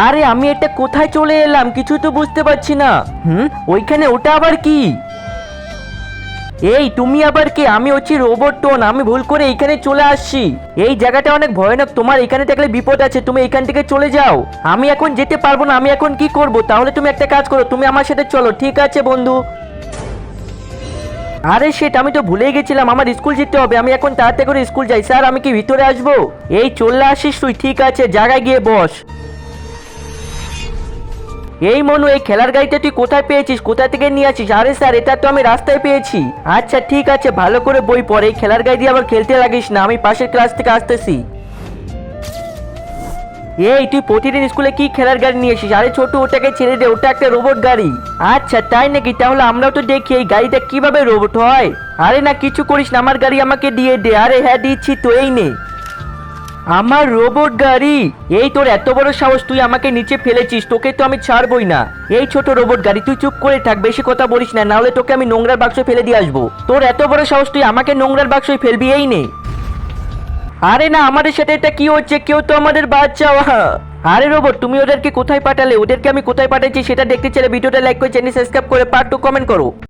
আরে আমি এটা কোথায় চলে এলাম কিছু তো বুঝতে পারছি না। ওইখানে ওটা আবার কি? এই তুমি আবার কে? আমি হচ্ছি রোবটন, আমি ভুল করে এইখানে চলে আসছি। এই জায়গাটা অনেক ভয়ানক, তোমার এখানে থাকলে বিপদ আছে, তুমি এখান থেকে চলে যাও। আমি এখন যেতে পারবো না, আমি এখন কি করব? তাহলে তুমি একটা কাজ করো, তুমি আমার সাথে চলো। ঠিক আছে বন্ধু। আরে সেটা আমি তো ভুলেই গেছিলাম, আমার স্কুল যেতে হবে, আমি এখন তাড়াতাড়ি করে স্কুল যাই। স্যার আমি কি ভিতরে আসবো? এই চলে আসিস তুই, ঠিক আছে জায়গায় গিয়ে বস। এই মনু, এই খেলার গাড়িটা তুই কোথায় পেয়েছিস? কোথা থেকে নিয়ে আসিস? আরে স্যার এটা তো আমি রাস্তায় পেয়েছি। আচ্ছা ঠিক আছে, ভালো করে বই পড়, এই খেলার গাড়ি দিয়ে আবার খেলতে লাগিস না, আমি পাশের ক্লাস থেকে আসতেছি। এই তুই প্রতিদিন স্কুলে কি খেলার গাড়ি নিয়ে আসিস? আরে ছোট ওটাকে ছেড়ে দে, ওটা একটা রোবট গাড়ি। আচ্ছা তাই নাকি? তাহলে আমরাও তো দেখি এই গাড়িটা কিভাবে রোবট হয়। আরে না কিছু করিস না, আমার গাড়ি আমাকে দিয়ে দে। আরে হ্যাঁ দিচ্ছি তো, এই নে আমার রোবট গাড়ি। এই তোর এত বড় সাহস, তুই আমাকে নিচে ফেলেছিস, তোকে তো আমি ছাড়বই না। এই ছোট রোবট গাড়ি তুই চুপ করে থাক, বেশি কথা বলিস না, নাহলে তোকে আমি নোংরার বাক্সে ফেলে দিয়ে আসবো। তোর এত বড় সাহস, তুই আমাকে নোংরার বাক্সে ফেলবি? এই নে। আরে না আমাদের সাথে এটা কি হচ্ছে? কেউ তো আমাদের বাচ্চা। আরে রোবট তুমি ওদেরকে কোথায় পাঠালে? ওদেরকে আমি কোথায় পাঠাচ্ছি সেটা দেখতে চাইলে ভিডিওটা লাইক করে চ্যানেল সাবস্ক্রাইব করে পার্ট 2 কমেন্ট করো।